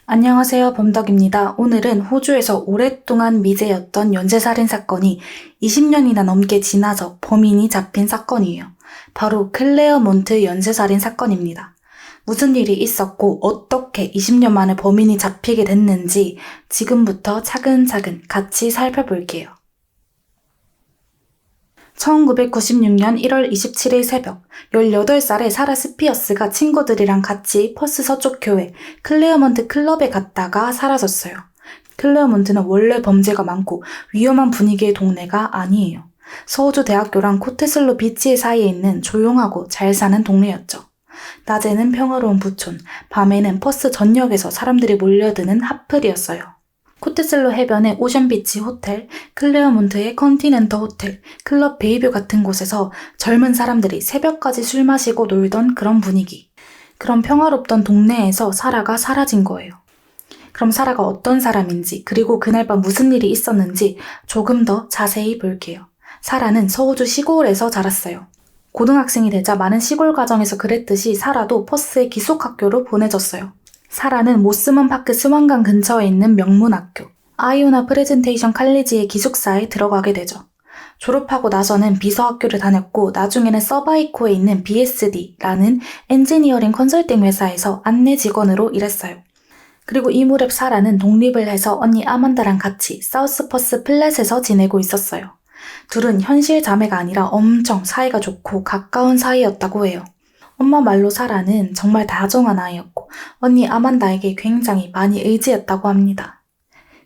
안녕하세요, 범덕입니다. 오늘은 호주에서 오랫동안 미제였던 연쇄살인 사건이 20년이나 넘게 지나서 범인이 잡힌 사건이에요. 바로 클레어몬트 연쇄살인 사건입니다. 무슨 일이 있었고 어떻게 20년 만에 범인이 잡히게 됐는지 지금부터 차근차근 같이 살펴볼게요. 1996년 1월 27일 새벽, 18살의 사라 스피어스가 친구들이랑 같이 퍼스 서쪽 교회 클레어몬트 클럽에 갔다가 사라졌어요. 클레어몬트는 원래 범죄가 많고 위험한 분위기의 동네가 아니에요. 서호주 대학교랑 코테슬로 비치 사이에 있는 조용하고 잘 사는 동네였죠. 낮에는 평화로운 부촌, 밤에는 퍼스 전역에서 사람들이 몰려드는 핫플이었어요. 코테슬로 해변의 오션비치 호텔, 클레어몬트의 컨티넨터 호텔, 클럽 베이뷰 같은 곳에서 젊은 사람들이 새벽까지 술 마시고 놀던 그런 분위기. 그런 평화롭던 동네에서 사라가 사라진 거예요. 그럼 사라가 어떤 사람인지, 그리고 그날 밤 무슨 일이 있었는지 조금 더 자세히 볼게요. 사라는 서호주 시골에서 자랐어요. 고등학생이 되자 많은 시골 가정에서 그랬듯이 사라도 퍼스의 기숙학교로 보내졌어요. 사라는 모스먼 파크 스완강 근처에 있는 명문학교 아이오나 프레젠테이션 칼리지의 기숙사에 들어가게 되죠. 졸업하고 나서는 비서학교를 다녔고 나중에는 서바이코에 있는 BSD라는 엔지니어링 컨설팅 회사에서 안내 직원으로 일했어요. 그리고 이 무렵 사라는 독립을 해서 언니 아만다랑 같이 사우스 퍼스 플랫에서 지내고 있었어요. 둘은 현실 자매가 아니라 엄청 사이가 좋고 가까운 사이였다고 해요. 엄마 말로 사라는 정말 다정한 아이였고 언니 아만다에게 굉장히 많이 의지했다고 합니다.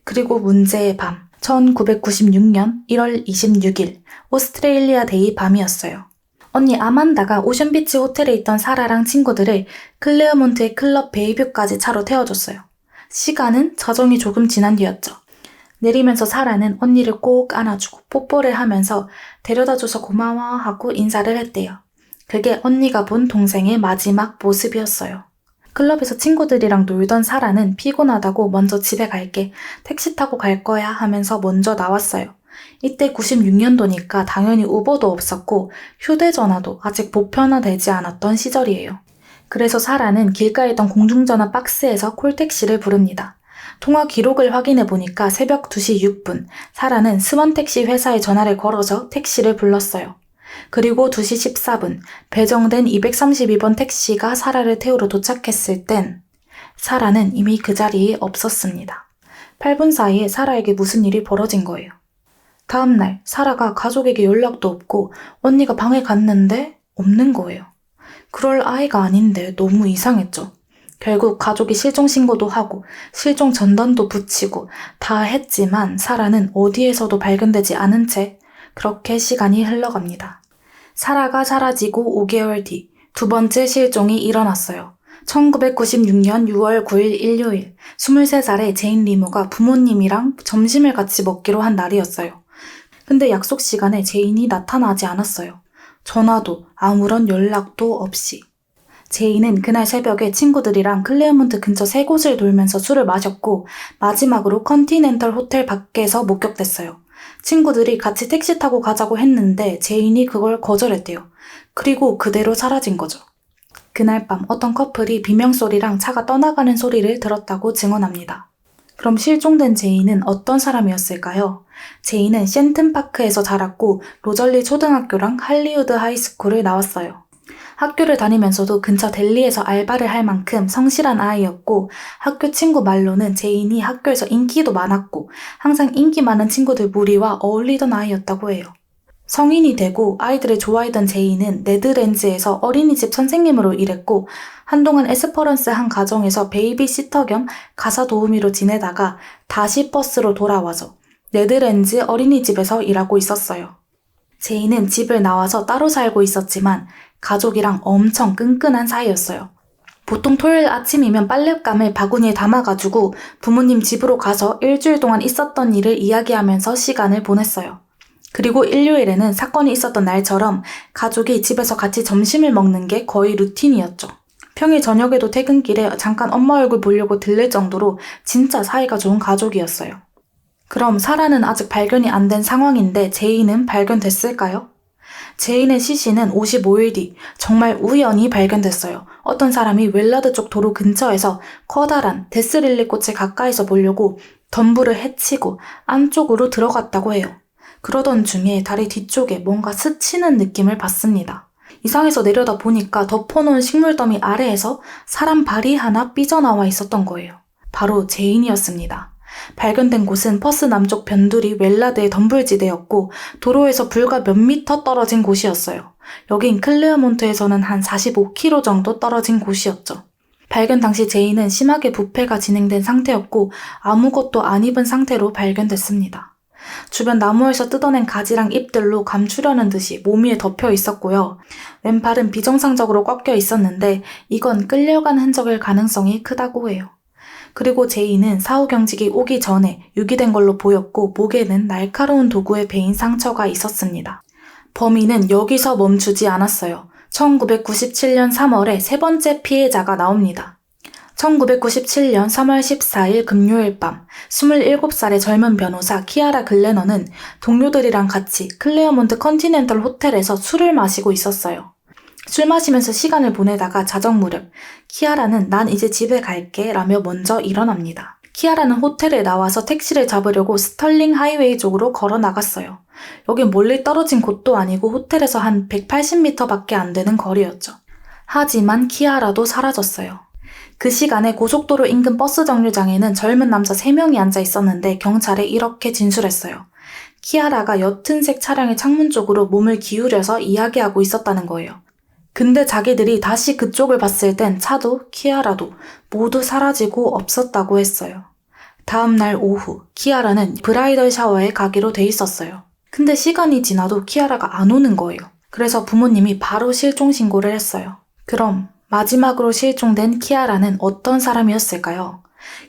그리고 문제의 밤, 1996년 1월 26일 오스트레일리아 데이 밤이었어요. 언니 아만다가 오션비치 호텔에 있던 사라랑 친구들을 클레어몬트의 클럽 베이뷰까지 차로 태워줬어요. 시간은 자정이 조금 지난 뒤였죠. 내리면서 사라는 언니를 꼭 안아주고 뽀뽀를 하면서 데려다줘서 고마워 하고 인사를 했대요. 그게 언니가 본 동생의 마지막 모습이었어요. 클럽에서 친구들이랑 놀던 사라는 피곤하다고 먼저 집에 갈게, 택시 타고 갈 거야 하면서 먼저 나왔어요. 이때 96년도니까 당연히 우버도 없었고 휴대전화도 아직 보편화되지 않았던 시절이에요. 그래서 사라는 길가에 있던 공중전화 박스에서 콜택시를 부릅니다. 통화 기록을 확인해 보니까 새벽 2시 6분, 사라는 스원택시 회사에 전화를 걸어서 택시를 불렀어요. 그리고 2시 14분, 배정된 232번 택시가 사라를 태우러 도착했을 땐 사라는 이미 그 자리에 없었습니다. 8분 사이에 사라에게 무슨 일이 벌어진 거예요. 다음날 사라가 가족에게 연락도 없고 언니가 방에 갔는데 없는 거예요. 그럴 아이가 아닌데 너무 이상했죠. 결국 가족이 실종신고도 하고 실종 전단도 붙이고 다 했지만 사라는 어디에서도 발견되지 않은 채 그렇게 시간이 흘러갑니다. 사라가 사라지고 5개월 뒤 두 번째 실종이 일어났어요. 1996년 6월 9일 일요일 23살의 제인 리무가 부모님이랑 점심을 같이 먹기로 한 날이었어요. 근데 약속 시간에 제인이 나타나지 않았어요. 전화도 아무런 연락도 없이. 제인은 그날 새벽에 친구들이랑 클레어몬트 근처 3곳을 돌면서 술을 마셨고 마지막으로 컨티넨털 호텔 밖에서 목격됐어요. 친구들이 같이 택시 타고 가자고 했는데 제인이 그걸 거절했대요. 그리고 그대로 사라진 거죠. 그날 밤 어떤 커플이 비명소리랑 차가 떠나가는 소리를 들었다고 증언합니다. 그럼 실종된 제인은 어떤 사람이었을까요? 제인은 셴튼파크에서 자랐고 로절리 초등학교랑 할리우드 하이스쿨을 나왔어요. 학교를 다니면서도 근처 델리에서 알바를 할 만큼 성실한 아이였고 학교 친구 말로는 제인이 학교에서 인기도 많았고 항상 인기 많은 친구들 무리와 어울리던 아이였다고 해요. 성인이 되고 아이들을 좋아하던 제인은 네드랜즈에서 어린이집 선생님으로 일했고 한동안 에스퍼런스 한 가정에서 베이비시터 겸 가사 도우미로 지내다가 다시 버스로 돌아와서 네드랜즈 어린이집에서 일하고 있었어요. 제인은 집을 나와서 따로 살고 있었지만 가족이랑 엄청 끈끈한 사이였어요. 보통 토요일 아침이면 빨랫감을 바구니에 담아가지고 부모님 집으로 가서 일주일 동안 있었던 일을 이야기하면서 시간을 보냈어요. 그리고 일요일에는 사건이 있었던 날처럼 가족이 집에서 같이 점심을 먹는 게 거의 루틴이었죠. 평일 저녁에도 퇴근길에 잠깐 엄마 얼굴 보려고 들릴 정도로 진짜 사이가 좋은 가족이었어요. 그럼 사라는 아직 발견이 안 된 상황인데 제인은 발견됐을까요? 제인의 시신은 55일 뒤 정말 우연히 발견됐어요. 어떤 사람이 웰라드 쪽 도로 근처에서 커다란 데스릴리 꽃을 가까이서 보려고 덤불을 헤치고 안쪽으로 들어갔다고 해요. 그러던 중에 다리 뒤쪽에 뭔가 스치는 느낌을 받습니다. 이상해서 내려다 보니까 덮어놓은 식물더미 아래에서 사람 발이 하나 삐져나와 있었던 거예요. 바로 제인이었습니다. 발견된 곳은 퍼스 남쪽 변두리 웰라드의 덤불지대였고 도로에서 불과 몇 미터 떨어진 곳이었어요. 여긴 클레어몬트에서는 한 45km 정도 떨어진 곳이었죠. 발견 당시 제인은 심하게 부패가 진행된 상태였고 아무것도 안 입은 상태로 발견됐습니다. 주변 나무에서 뜯어낸 가지랑 잎들로 감추려는 듯이 몸 위에 덮여 있었고요. 왼팔은 비정상적으로 꺾여 있었는데 이건 끌려간 흔적일 가능성이 크다고 해요. 그리고 제인은 사후 경직이 오기 전에 유기된 걸로 보였고 목에는 날카로운 도구에 베인 상처가 있었습니다. 범인은 여기서 멈추지 않았어요. 1997년 3월에 세 번째 피해자가 나옵니다. 1997년 3월 14일 금요일 밤 27살의 젊은 변호사 키아라 글래너는 동료들이랑 같이 클레어몬트 컨티넨털 호텔에서 술을 마시고 있었어요. 술 마시면서 시간을 보내다가 자정 무렵 키아라는 난 이제 집에 갈게 라며 먼저 일어납니다. 키아라는 호텔에 나와서 택시를 잡으려고 스털링 하이웨이 쪽으로 걸어 나갔어요. 여긴 멀리 떨어진 곳도 아니고 호텔에서 한 180m 밖에 안 되는 거리였죠. 하지만 키아라도 사라졌어요. 그 시간에 고속도로 인근 버스 정류장에는 젊은 남자 3명이 앉아 있었는데 경찰에 이렇게 진술했어요. 키아라가 옅은색 차량의 창문 쪽으로 몸을 기울여서 이야기하고 있었다는 거예요. 근데 자기들이 다시 그쪽을 봤을 땐 차도 키아라도 모두 사라지고 없었다고 했어요. 다음 날 오후 키아라는 브라이덜 샤워에 가기로 돼 있었어요. 근데 시간이 지나도 키아라가 안 오는 거예요. 그래서 부모님이 바로 실종 신고를 했어요. 그럼 마지막으로 실종된 키아라는 어떤 사람이었을까요?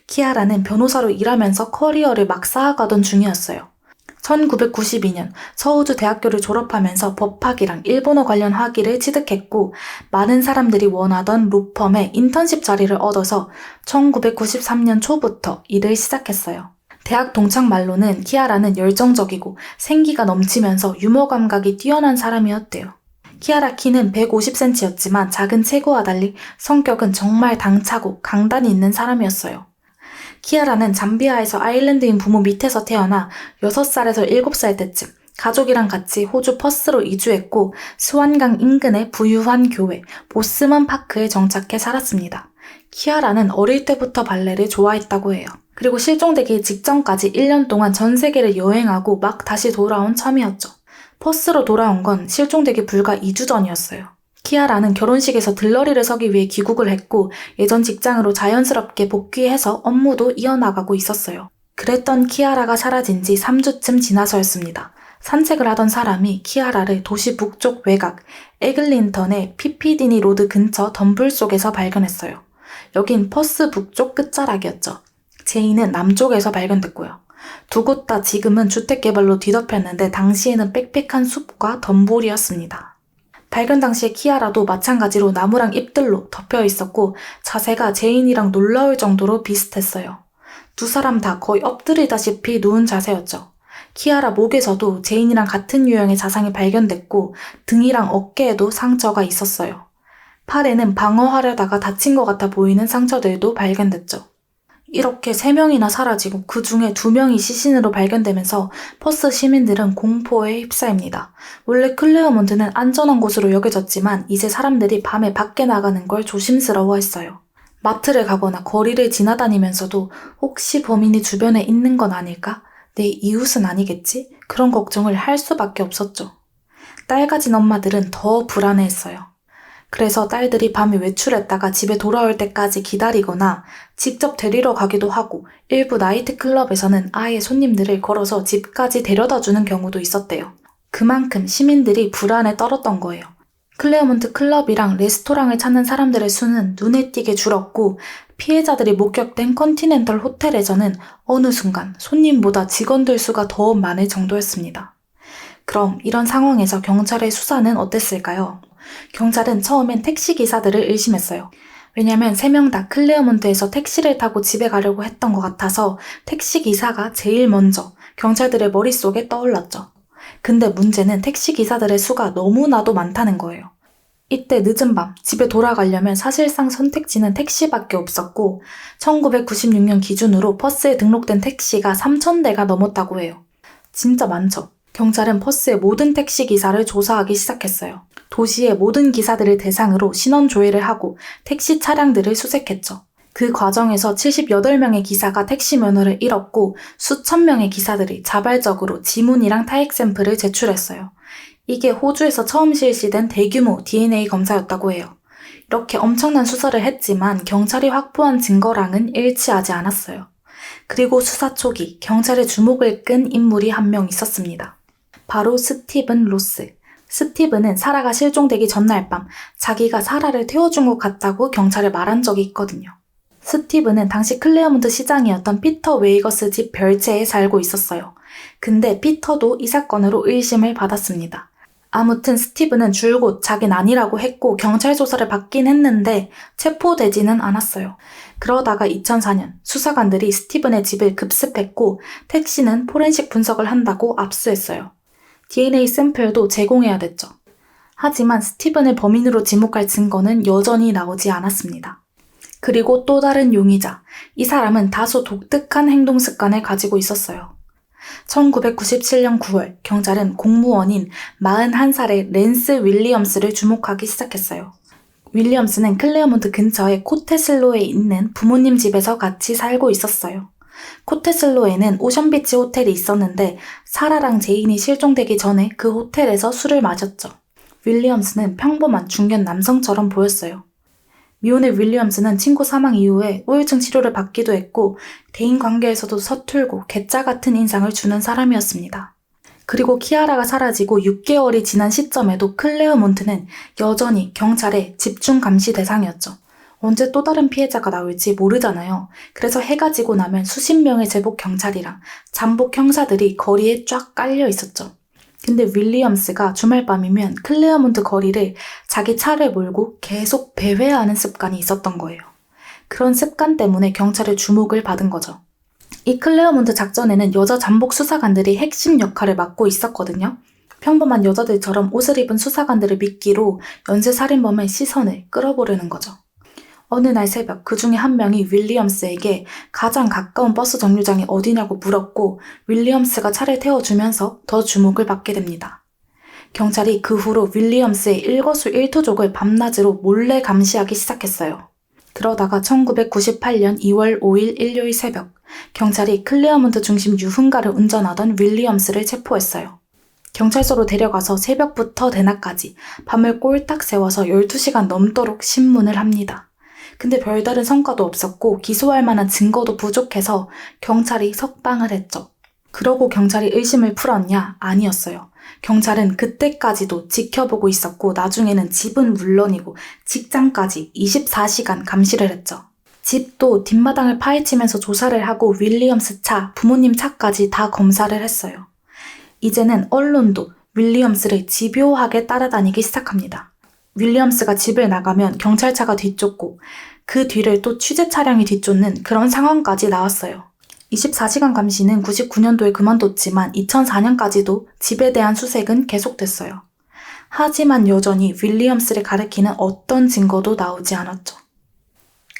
키아라는 변호사로 일하면서 커리어를 막 쌓아가던 중이었어요. 1992년 서우주 대학교를 졸업하면서 법학이랑 일본어 관련 학위를 취득했고 많은 사람들이 원하던 로펌에 인턴십 자리를 얻어서 1993년 초부터 일을 시작했어요. 대학 동창 말로는 키아라는 열정적이고 생기가 넘치면서 유머 감각이 뛰어난 사람이었대요. 키아라 키는 150cm였지만 작은 체구와 달리 성격은 정말 당차고 강단이 있는 사람이었어요. 키아라는 잠비아에서 아일랜드인 부모 밑에서 태어나 6살에서 7살 때쯤 가족이랑 같이 호주 퍼스로 이주했고 스완강 인근의 부유한 교회 보스먼 파크에 정착해 살았습니다. 키아라는 어릴 때부터 발레를 좋아했다고 해요. 그리고 실종되기 직전까지 1년 동안 전 세계를 여행하고 막 다시 돌아온 참이었죠. 퍼스로 돌아온 건 실종되기 불과 2주 전이었어요. 키아라는 결혼식에서 들러리를 서기 위해 귀국을 했고 예전 직장으로 자연스럽게 복귀해서 업무도 이어나가고 있었어요. 그랬던 키아라가 사라진 지 3주쯤 지나서였습니다. 산책을 하던 사람이 키아라를 도시 북쪽 외곽 에글린턴의 피피디니 로드 근처 덤불 속에서 발견했어요. 여긴 퍼스 북쪽 끝자락이었죠. 제인은 남쪽에서 발견됐고요. 두 곳 다 지금은 주택개발로 뒤덮였는데 당시에는 빽빽한 숲과 덤불이었습니다. 발견 당시에 키아라도 마찬가지로 나무랑 잎들로 덮여 있었고 자세가 제인이랑 놀라울 정도로 비슷했어요. 두 사람 다 거의 엎드리다시피 누운 자세였죠. 키아라 목에서도 제인이랑 같은 유형의 자상이 발견됐고 등이랑 어깨에도 상처가 있었어요. 팔에는 방어하려다가 다친 것 같아 보이는 상처들도 발견됐죠. 이렇게 3명이나 사라지고 그 중에 2명이 시신으로 발견되면서 퍼스 시민들은 공포에 휩싸입니다. 원래 클레어몬트는 안전한 곳으로 여겨졌지만 이제 사람들이 밤에 밖에 나가는 걸 조심스러워했어요. 마트를 가거나 거리를 지나다니면서도 혹시 범인이 주변에 있는 건 아닐까? 내 이웃은 아니겠지? 그런 걱정을 할 수밖에 없었죠. 딸 가진 엄마들은 더 불안해했어요. 그래서 딸들이 밤에 외출했다가 집에 돌아올 때까지 기다리거나 직접 데리러 가기도 하고 일부 나이트클럽에서는 아예 손님들을 걸어서 집까지 데려다주는 경우도 있었대요. 그만큼 시민들이 불안에 떨었던 거예요. 클레어몬트 클럽이랑 레스토랑을 찾는 사람들의 수는 눈에 띄게 줄었고 피해자들이 목격된 컨티넨털 호텔에서는 어느 순간 손님보다 직원들 수가 더 많을 정도였습니다. 그럼 이런 상황에서 경찰의 수사는 어땠을까요? 경찰은 처음엔 택시기사들을 의심했어요. 왜냐면 3명 다 클레어몬트에서 택시를 타고 집에 가려고 했던 것 같아서 택시기사가 제일 먼저 경찰들의 머릿속에 떠올랐죠. 근데 문제는 택시기사들의 수가 너무나도 많다는 거예요. 이때 늦은 밤 집에 돌아가려면 사실상 선택지는 택시밖에 없었고 1996년 기준으로 퍼스에 등록된 택시가 3,000대가 넘었다고 해요. 진짜 많죠. 경찰은 퍼스의 모든 택시기사를 조사하기 시작했어요. 도시의 모든 기사들을 대상으로 신원 조회를 하고 택시 차량들을 수색했죠. 그 과정에서 78명의 기사가 택시 면허를 잃었고 수천 명의 기사들이 자발적으로 지문이랑 타액 샘플을 제출했어요. 이게 호주에서 처음 실시된 대규모 DNA 검사였다고 해요. 이렇게 엄청난 수사를 했지만 경찰이 확보한 증거랑은 일치하지 않았어요. 그리고 수사 초기 경찰의 주목을 끈 인물이 한 명 있었습니다. 바로 스티븐 로스. 스티븐은 사라가 실종되기 전날 밤 자기가 사라를 태워준 것 같다고 경찰에 말한 적이 있거든요. 스티븐은 당시 클레어몬트 시장이었던 피터 웨이거스 집 별채에 살고 있었어요. 근데 피터도 이 사건으로 의심을 받았습니다. 아무튼 스티븐은 줄곧 자긴 아니라고 했고 경찰 조사를 받긴 했는데 체포되지는 않았어요. 그러다가 2004년 수사관들이 스티븐의 집을 급습했고 택시는 포렌식 분석을 한다고 압수했어요. DNA 샘플도 제공해야 됐죠. 하지만 스티븐을 범인으로 지목할 증거는 여전히 나오지 않았습니다. 그리고 또 다른 용의자, 이 사람은 다소 독특한 행동 습관을 가지고 있었어요. 1997년 9월 경찰은 공무원인 41살의 랜스 윌리엄스를 주목하기 시작했어요. 윌리엄스는 클레어몬트 근처의 코테슬로에 있는 부모님 집에서 같이 살고 있었어요. 코테슬로에는 오션비치 호텔이 있었는데 사라랑 제인이 실종되기 전에 그 호텔에서 술을 마셨죠. 윌리엄스는 평범한 중년 남성처럼 보였어요. 미혼의 윌리엄스는 친구 사망 이후에 우울증 치료를 받기도 했고 대인관계에서도 서툴고 괴짜 같은 인상을 주는 사람이었습니다. 그리고 키아라가 사라지고 6개월이 지난 시점에도 클레어몬트는 여전히 경찰의 집중 감시 대상이었죠. 언제 또 다른 피해자가 나올지 모르잖아요. 그래서 해가 지고 나면 수십 명의 제복 경찰이랑 잠복 형사들이 거리에 쫙 깔려 있었죠. 근데 윌리엄스가 주말밤이면 클레어몬트 거리를 자기 차를 몰고 계속 배회하는 습관이 있었던 거예요. 그런 습관 때문에 경찰의 주목을 받은 거죠. 이 클레어몬트 작전에는 여자 잠복 수사관들이 핵심 역할을 맡고 있었거든요. 평범한 여자들처럼 옷을 입은 수사관들을 미끼로 연쇄살인범의 시선을 끌어보려는 거죠. 어느 날 새벽 그 중에 한 명이 윌리엄스에게 가장 가까운 버스 정류장이 어디냐고 물었고 윌리엄스가 차를 태워주면서 더 주목을 받게 됩니다. 경찰이 그 후로 윌리엄스의 일거수일투족을 밤낮으로 몰래 감시하기 시작했어요. 그러다가 1998년 2월 5일 일요일 새벽 경찰이 클레어몬트 중심 유흥가를 운전하던 윌리엄스를 체포했어요. 경찰서로 데려가서 새벽부터 대낮까지 밤을 꼴딱 새워서 12시간 넘도록 신문을 합니다. 근데 별다른 성과도 없었고 기소할 만한 증거도 부족해서 경찰이 석방을 했죠. 그러고 경찰이 의심을 풀었냐? 아니었어요. 경찰은 그때까지도 지켜보고 있었고 나중에는 집은 물론이고 직장까지 24시간 감시를 했죠. 집도 뒷마당을 파헤치면서 조사를 하고 윌리엄스 차, 부모님 차까지 다 검사를 했어요. 이제는 언론도 윌리엄스를 집요하게 따라다니기 시작합니다. 윌리엄스가 집을 나가면 경찰차가 뒤쫓고 그 뒤를 또 취재 차량이 뒤쫓는 그런 상황까지 나왔어요. 24시간 감시는 99년도에 그만뒀지만 2004년까지도 집에 대한 수색은 계속됐어요. 하지만 여전히 윌리엄스를 가리키는 어떤 증거도 나오지 않았죠.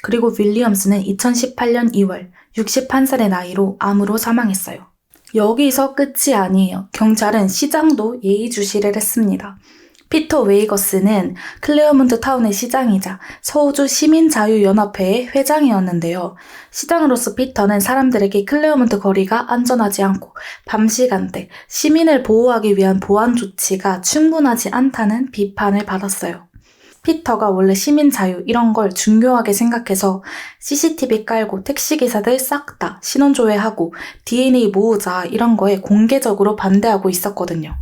그리고 윌리엄스는 2018년 2월 61살의 나이로 암으로 사망했어요. 여기서 끝이 아니에요. 경찰은 시장도 예의주시를 했습니다. 피터 웨이거스는 클레어몬트 타운의 시장이자 서호주 시민자유연합회의 회장이었는데요. 시장으로서 피터는 사람들에게 클레어몬트 거리가 안전하지 않고 밤 시간대 시민을 보호하기 위한 보안 조치가 충분하지 않다는 비판을 받았어요. 피터가 원래 시민자유 이런 걸 중요하게 생각해서 CCTV 깔고 택시기사들 싹 다 신원조회하고 DNA 모으자 이런 거에 공개적으로 반대하고 있었거든요.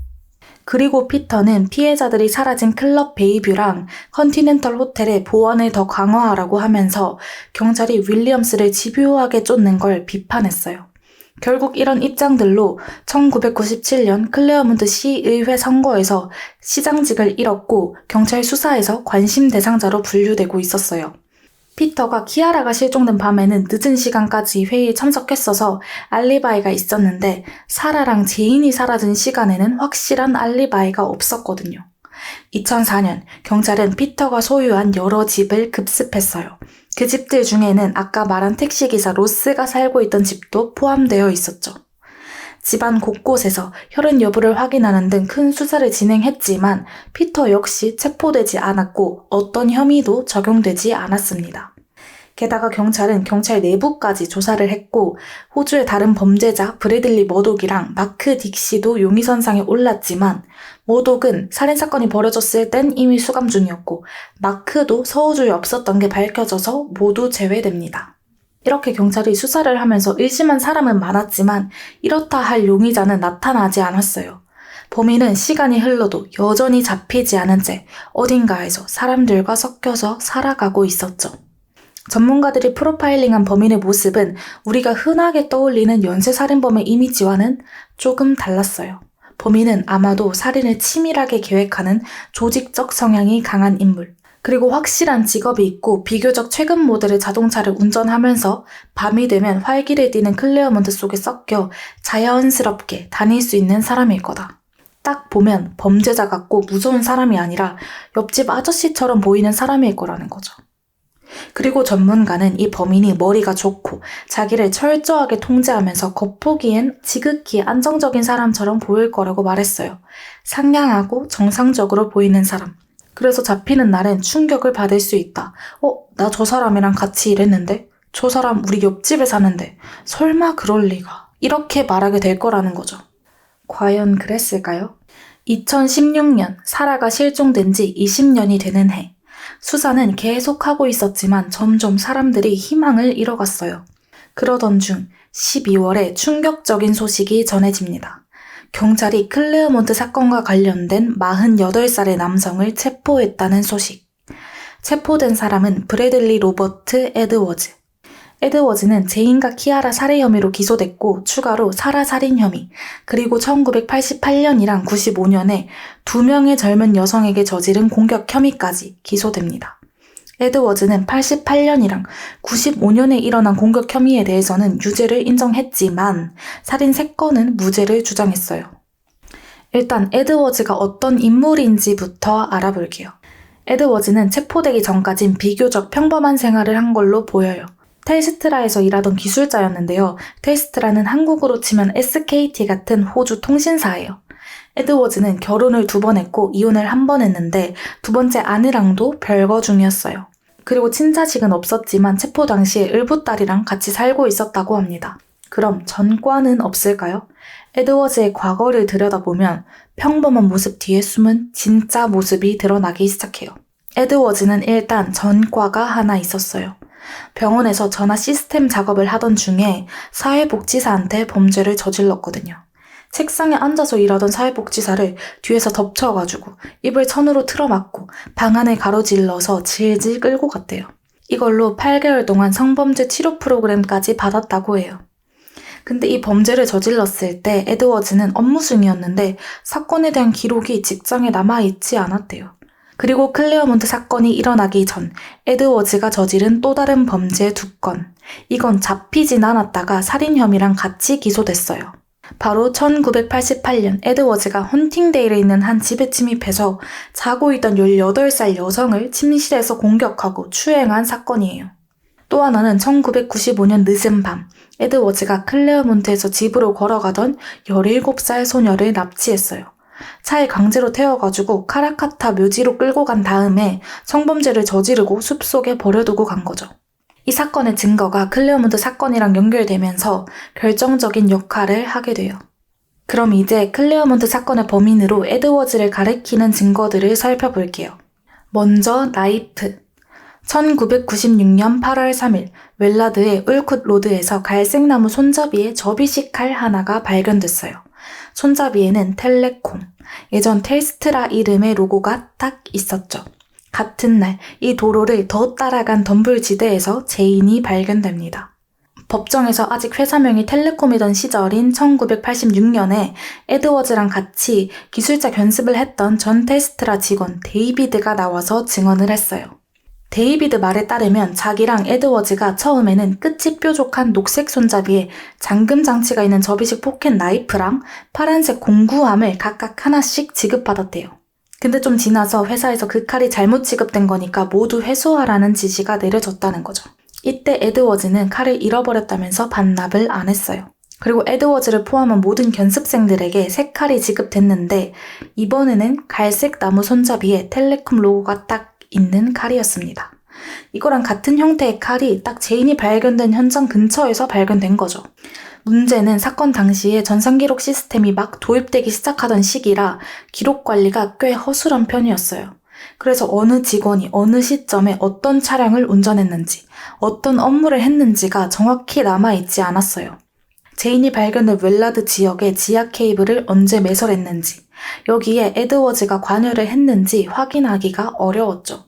그리고 피터는 피해자들이 사라진 클럽 베이뷰랑 컨티넨털 호텔의 보안을 더 강화하라고 하면서 경찰이 윌리엄스를 집요하게 쫓는 걸 비판했어요. 결국 이런 입장들로 1997년 클레어몬트 시의회 선거에서 시장직을 잃었고 경찰 수사에서 관심 대상자로 분류되고 있었어요. 피터가 키아라가 실종된 밤에는 늦은 시간까지 회의에 참석했어서 알리바이가 있었는데 사라랑 제인이 사라진 시간에는 확실한 알리바이가 없었거든요. 2004년 경찰은 피터가 소유한 여러 집을 급습했어요. 그 집들 중에는 아까 말한 택시기사 로스가 살고 있던 집도 포함되어 있었죠. 집안 곳곳에서 혈흔 여부를 확인하는 등 큰 수사를 진행했지만 피터 역시 체포되지 않았고 어떤 혐의도 적용되지 않았습니다. 게다가 경찰은 경찰 내부까지 조사를 했고 호주의 다른 범죄자 브래들리 머독이랑 마크 딕시도 용의선상에 올랐지만 머독은 살인사건이 벌어졌을 땐 이미 수감 중이었고 마크도 서호주에 없었던 게 밝혀져서 모두 제외됩니다. 이렇게 경찰이 수사를 하면서 의심한 사람은 많았지만 이렇다 할 용의자는 나타나지 않았어요. 범인은 시간이 흘러도 여전히 잡히지 않은 채 어딘가에서 사람들과 섞여서 살아가고 있었죠. 전문가들이 프로파일링한 범인의 모습은 우리가 흔하게 떠올리는 연쇄살인범의 이미지와는 조금 달랐어요. 범인은 아마도 살인을 치밀하게 계획하는 조직적 성향이 강한 인물, 그리고 확실한 직업이 있고 비교적 최근 모델의 자동차를 운전하면서 밤이 되면 활기를 띠는 클레어먼트 속에 섞여 자연스럽게 다닐 수 있는 사람일 거다. 딱 보면 범죄자 같고 무서운 사람이 아니라 옆집 아저씨처럼 보이는 사람일 거라는 거죠. 그리고 전문가는 이 범인이 머리가 좋고 자기를 철저하게 통제하면서 겉보기엔 지극히 안정적인 사람처럼 보일 거라고 말했어요. 상냥하고 정상적으로 보이는 사람. 그래서 잡히는 날엔 충격을 받을 수 있다. 나 저 사람이랑 같이 일했는데? 저 사람 우리 옆집에 사는데? 설마 그럴 리가. 이렇게 말하게 될 거라는 거죠. 과연 그랬을까요? 2016년 사라가 실종된 지 20년이 되는 해. 수사는 계속하고 있었지만 점점 사람들이 희망을 잃어갔어요. 그러던 중 12월에 충격적인 소식이 전해집니다. 경찰이 클레어몬트 사건과 관련된 48살의 남성을 체포했다는 소식. 체포된 사람은 브래들리 로버트 에드워즈. 에드워즈는 제인과 키아라 살해 혐의로 기소됐고 추가로 사라 살인 혐의, 그리고 1988년이랑 95년에 2명의 젊은 여성에게 저지른 공격 혐의까지 기소됩니다. 에드워즈는 88년이랑 95년에 일어난 공격 혐의에 대해서는 유죄를 인정했지만 살인 3건은 무죄를 주장했어요. 일단 에드워즈가 어떤 인물인지부터 알아볼게요. 에드워즈는 체포되기 전까진 비교적 평범한 생활을 한 걸로 보여요. 텔스트라에서 일하던 기술자였는데요. 텔스트라는 한국으로 치면 SKT 같은 호주 통신사예요. 에드워즈는 결혼을 2번 했고 이혼을 1번 했는데 2번째 아내랑도 별거 중이었어요. 그리고 친자식은 없었지만 체포 당시에 을부딸이랑 같이 살고 있었다고 합니다. 그럼 전과는 없을까요? 에드워즈의 과거를 들여다보면 평범한 모습 뒤에 숨은 진짜 모습이 드러나기 시작해요. 에드워즈는 일단 전과가 하나 있었어요. 병원에서 전화 시스템 작업을 하던 중에 사회복지사한테 범죄를 저질렀거든요. 책상에 앉아서 일하던 사회복지사를 뒤에서 덮쳐가지고 입을 천으로 틀어막고 방 안을 가로질러서 질질 끌고 갔대요. 이걸로 8개월 동안 성범죄 치료 프로그램까지 받았다고 해요. 근데 이 범죄를 저질렀을 때 에드워즈는 업무 중이었는데 사건에 대한 기록이 직장에 남아있지 않았대요. 그리고 클레어몬트 사건이 일어나기 전 에드워즈가 저지른 또 다른 범죄 2건. 이건 잡히진 않았다가 살인 혐의랑 같이 기소됐어요. 바로 1988년 에드워즈가 헌팅데일에 있는 한 집에 침입해서 자고 있던 18살 여성을 침실에서 공격하고 추행한 사건이에요. 또 하나는 1995년 늦은 밤 에드워즈가 클레어몬트에서 집으로 걸어가던 17살 소녀를 납치했어요. 차에 강제로 태워가지고 카라카타 묘지로 끌고 간 다음에 성범죄를 저지르고 숲속에 버려두고 간 거죠. 이 사건의 증거가 클레어몬트 사건이랑 연결되면서 결정적인 역할을 하게 돼요. 그럼 이제 클레어몬트 사건의 범인으로 에드워즈를 가리키는 증거들을 살펴볼게요. 먼저 나이프. 1996년 8월 3일 웰라드의 울콧 로드에서 갈색나무 손잡이에 접이식 칼 하나가 발견됐어요. 손잡이에는 텔레콤, 예전 텔스트라 이름의 로고가 딱 있었죠. 같은 날 이 도로를 더 따라간 덤불지대에서 제인이 발견됩니다. 법정에서 아직 회사명이 텔레콤이던 시절인 1986년에 에드워즈랑 같이 기술자 견습을 했던 전 텔스트라 직원 데이비드가 나와서 증언을 했어요. 데이비드 말에 따르면 자기랑 에드워즈가 처음에는 끝이 뾰족한 녹색 손잡이에 잠금 장치가 있는 접이식 포켓 나이프랑 파란색 공구함을 각각 하나씩 지급받았대요. 근데 좀 지나서 회사에서 그 칼이 잘못 지급된 거니까 모두 회수하라는 지시가 내려졌다는 거죠. 이때 에드워즈는 칼을 잃어버렸다면서 반납을 안 했어요. 그리고 에드워즈를 포함한 모든 견습생들에게 새 칼이 지급됐는데 이번에는 갈색 나무 손잡이에 텔레콤 로고가 딱 있는 칼이었습니다. 이거랑 같은 형태의 칼이 딱 제인이 발견된 현장 근처에서 발견된 거죠. 문제는 사건 당시에 전산기록 시스템이 막 도입되기 시작하던 시기라 기록 관리가 꽤 허술한 편이었어요. 그래서 어느 직원이 어느 시점에 어떤 차량을 운전했는지, 어떤 업무를 했는지가 정확히 남아있지 않았어요. 제인이 발견된 웰라드 지역의 지하 케이블을 언제 매설했는지, 여기에 에드워즈가 관여를 했는지 확인하기가 어려웠죠.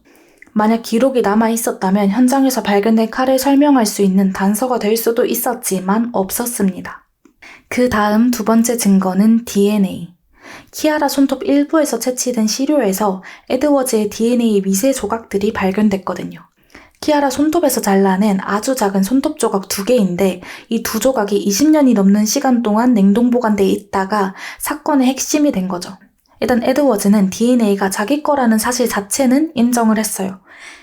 만약 기록이 남아있었다면 현장에서 발견된 칼을 설명할 수 있는 단서가 될 수도 있었지만 없었습니다. 그 다음 두 번째 증거는 DNA. 키아라 손톱 일부에서 채취된 시료에서 에드워즈의 DNA 미세 조각들이 발견됐거든요. 키아라 손톱에서 잘라낸 아주 작은 손톱 조각 2개인데 이 두 조각이 20년이 넘는 시간 동안 냉동 보관돼 있다가 사건의 핵심이 된 거죠. 일단 에드워즈는 DNA가 자기 거라는 사실 자체는 인정을 했어요.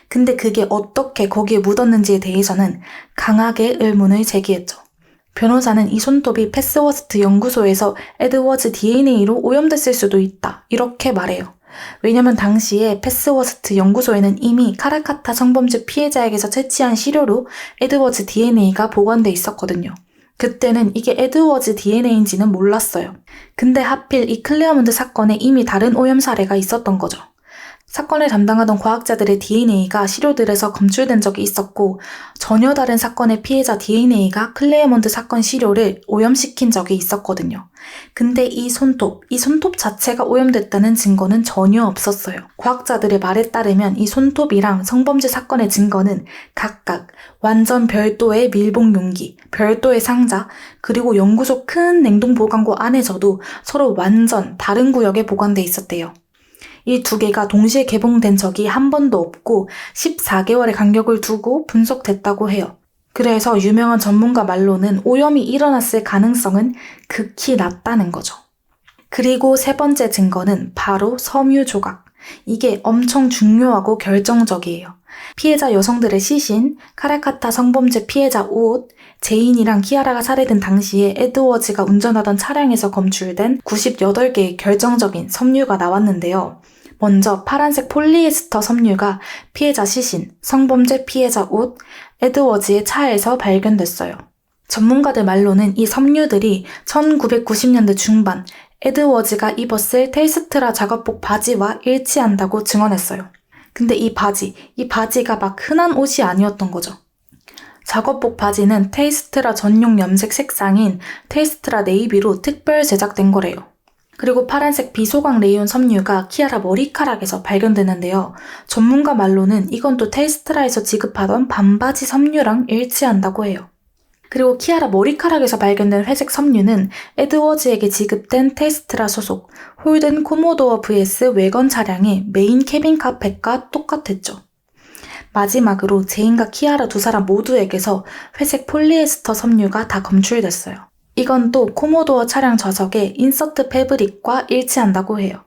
근데 그게 어떻게 거기에 묻었는지에 대해서는 강하게 의문을 제기했죠. 변호사는 이 손톱이 패스워스트 연구소에서 에드워즈 DNA로 오염됐을 수도 있다, 이렇게 말해요. 왜냐면 당시에 패스워스트 연구소에는 이미 카라카타 성범죄 피해자에게서 채취한 시료로 에드워즈 DNA가 보관돼 있었거든요. 그때는 이게 에드워즈 DNA인지는 몰랐어요. 근데 하필 이 클레어몬트 사건에 이미 다른 오염 사례가 있었던 거죠. 사건을 담당하던 과학자들의 DNA가 시료들에서 검출된 적이 있었고 전혀 다른 사건의 피해자 DNA가 클레어몬트 사건 시료를 오염시킨 적이 있었거든요. 근데 이 손톱 자체가 오염됐다는 증거는 전혀 없었어요. 과학자들의 말에 따르면 이 손톱이랑 성범죄 사건의 증거는 각각 완전 별도의 밀봉 용기, 별도의 상자, 그리고 연구소 큰 냉동 보관고 안에서도 서로 완전 다른 구역에 보관돼 있었대요. 이 두 개가 동시에 개봉된 적이 한 번도 없고 14개월의 간격을 두고 분석됐다고 해요. 그래서 유명한 전문가 말로는 오염이 일어났을 가능성은 극히 낮다는 거죠. 그리고 세 번째 증거는 바로 섬유 조각. 이게 엄청 중요하고 결정적이에요. 피해자 여성들의 시신, 카라카타 성범죄 피해자 옷, 제인이랑 키아라가 살해된 당시에 에드워즈가 운전하던 차량에서 검출된 98개의 결정적인 섬유가 나왔는데요. 먼저 파란색 폴리에스터 섬유가 피해자 시신, 성범죄 피해자 옷, 에드워즈의 차에서 발견됐어요. 전문가들 말로는 이 섬유들이 1990년대 중반 에드워즈가 입었을 테이스트라 작업복 바지와 일치한다고 증언했어요. 근데 이 바지가 막 흔한 옷이 아니었던 거죠. 작업복 바지는 테이스트라 전용 염색 색상인 테이스트라 네이비로 특별 제작된 거래요. 그리고 파란색 비소각 레이온 섬유가 키아라 머리카락에서 발견되는데요. 전문가 말로는 이건 또 테이스트라에서 지급하던 반바지 섬유랑 일치한다고 해요. 그리고 키아라 머리카락에서 발견된 회색 섬유는 에드워즈에게 지급된 테이스트라 소속 홀든 코모도어 vs 외건 차량의 메인 캐빈 카펫과 똑같았죠. 마지막으로 제인과 키아라 두 사람 모두에게서 회색 폴리에스터 섬유가 다 검출됐어요. 이건 또 코모도어 차량 좌석의 인서트 패브릭과 일치한다고 해요.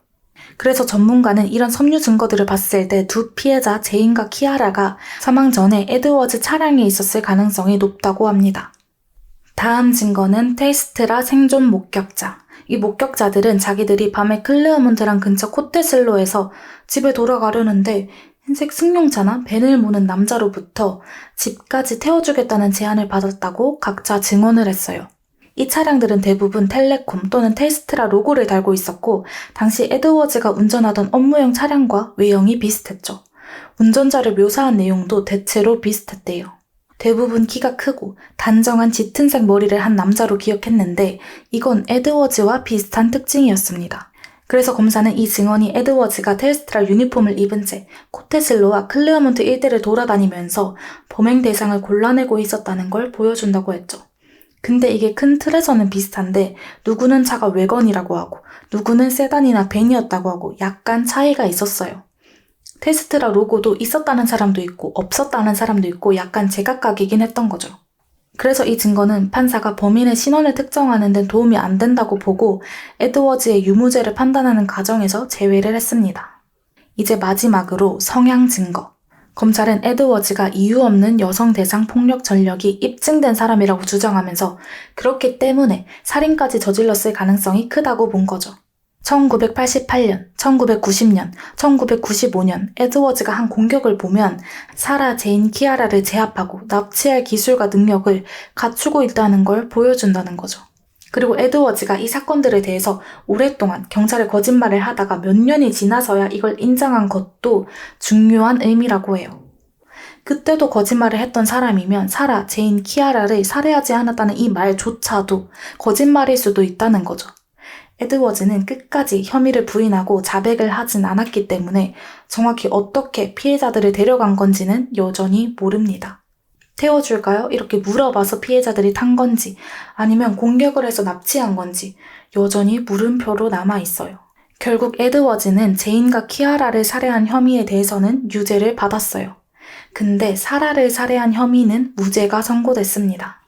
그래서 전문가는 이런 섬유 증거들을 봤을 때 두 피해자 제인과 키아라가 사망 전에 에드워즈 차량에 있었을 가능성이 높다고 합니다. 다음 증거는 테이스트라 생존 목격자. 이 목격자들은 자기들이 밤에 클레어몬트랑 근처 코테슬로에서 집에 돌아가려는데 흰색 승용차나 벤을 모는 남자로부터 집까지 태워주겠다는 제안을 받았다고 각자 증언을 했어요. 이 차량들은 대부분 텔레콤 또는 테이스트라 로고를 달고 있었고 당시 에드워즈가 운전하던 업무용 차량과 외형이 비슷했죠. 운전자를 묘사한 내용도 대체로 비슷했대요. 대부분 키가 크고 단정한 짙은색 머리를 한 남자로 기억했는데 이건 에드워즈와 비슷한 특징이었습니다. 그래서 검사는 이 증언이 에드워즈가 테이스트라 유니폼을 입은 채 코테슬로와 클레어몬트 일대를 돌아다니면서 범행 대상을 골라내고 있었다는 걸 보여준다고 했죠. 근데 이게 큰 틀에서는 비슷한데 누구는 차가 외건이라고 하고 누구는 세단이나 벤이었다고 하고 약간 차이가 있었어요. 테스트라 로고도 있었다는 사람도 있고 없었다는 사람도 있고 약간 제각각이긴 했던 거죠. 그래서 이 증거는 판사가 범인의 신원을 특정하는 데 도움이 안 된다고 보고 에드워즈의 유무죄를 판단하는 과정에서 제외를 했습니다. 이제 마지막으로 성향 증거. 검찰은 에드워즈가 이유 없는 여성 대상 폭력 전력이 입증된 사람이라고 주장하면서 그렇기 때문에 살인까지 저질렀을 가능성이 크다고 본 거죠. 1988년, 1990년, 1995년 에드워즈가 한 공격을 보면 사라 제인 키아라를 제압하고 납치할 기술과 능력을 갖추고 있다는 걸 보여준다는 거죠. 그리고 에드워즈가 이 사건들에 대해서 오랫동안 경찰에 거짓말을 하다가 몇 년이 지나서야 이걸 인정한 것도 중요한 의미라고 해요. 그때도 거짓말을 했던 사람이면 사라 제인 키아라를 살해하지 않았다는 이 말조차도 거짓말일 수도 있다는 거죠. 에드워즈는 끝까지 혐의를 부인하고 자백을 하진 않았기 때문에 정확히 어떻게 피해자들을 데려간 건지는 여전히 모릅니다. 태워줄까요? 이렇게 물어봐서 피해자들이 탄 건지 아니면 공격을 해서 납치한 건지 여전히 물음표로 남아있어요. 결국 에드워즈는 제인과 키아라를 살해한 혐의에 대해서는 유죄를 받았어요. 근데 사라를 살해한 혐의는 무죄가 선고됐습니다.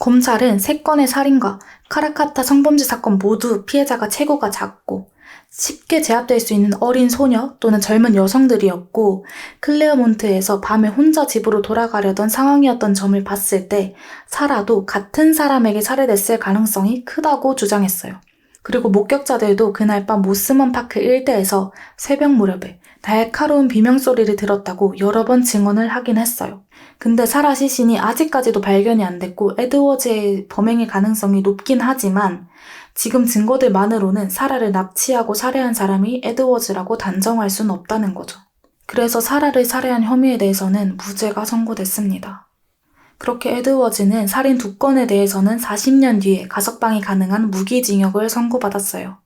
검찰은 3건의 살인과 카라카타 성범죄 사건 모두 피해자가 체구가 작고 쉽게 제압될 수 있는 어린 소녀 또는 젊은 여성들이었고 클레어몬트에서 밤에 혼자 집으로 돌아가려던 상황이었던 점을 봤을 때 사라도 같은 사람에게 살해됐을 가능성이 크다고 주장했어요. 그리고 목격자들도 그날 밤 모스먼 파크 일대에서 새벽 무렵에 날카로운 비명소리를 들었다고 여러 번 증언을 하긴 했어요. 근데 사라 시신이 아직까지도 발견이 안 됐고 에드워즈의 범행의 가능성이 높긴 하지만 지금 증거들만으로는 사라를 납치하고 살해한 사람이 에드워즈라고 단정할 수는 없다는 거죠. 그래서 사라를 살해한 혐의에 대해서는 무죄가 선고됐습니다. 그렇게 에드워즈는 살인 2건에 대해서는 40년 뒤에 가석방이 가능한 무기징역을 선고받았어요.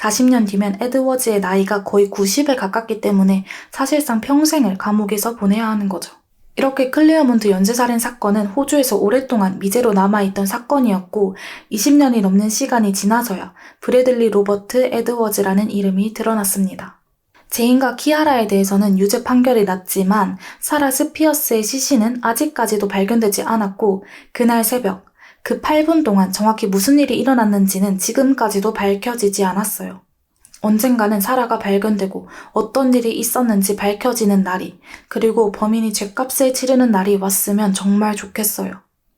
40년 뒤면 에드워즈의 나이가 거의 90에 가깝기 때문에 사실상 평생을 감옥에서 보내야 하는 거죠. 이렇게 클레어몬트 연쇄살인 사건은 호주에서 오랫동안 미제로 남아있던 사건이었고 20년이 넘는 시간이 지나서야 브래들리 로버트 에드워즈라는 이름이 드러났습니다. 제인과 키아라에 대해서는 유죄 판결이 났지만 사라 스피어스의 시신은 아직까지도 발견되지 않았고 그날 새벽 그 8분 동안 정확히 무슨 일이 일어났는지는 지금까지도 밝혀지지 않았어요. 언젠가는 사라가 발견되고 어떤 일이 있었는지 밝혀지는 날이 그리고 범인이 죗값을 치르는 날이 왔으면 정말 좋겠어요.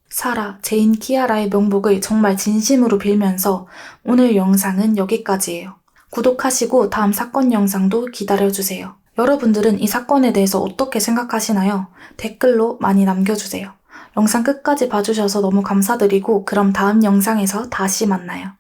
사라, 제인, 키아라의 명복을 정말 진심으로 빌면서 오늘 영상은 여기까지예요. 구독하시고 다음 사건 영상도 기다려주세요. 여러분들은 이 사건에 대해서 어떻게 생각하시나요? 댓글로 많이 남겨주세요. 영상 끝까지 봐주셔서 너무 감사드리고 그럼 다음 영상에서 다시 만나요.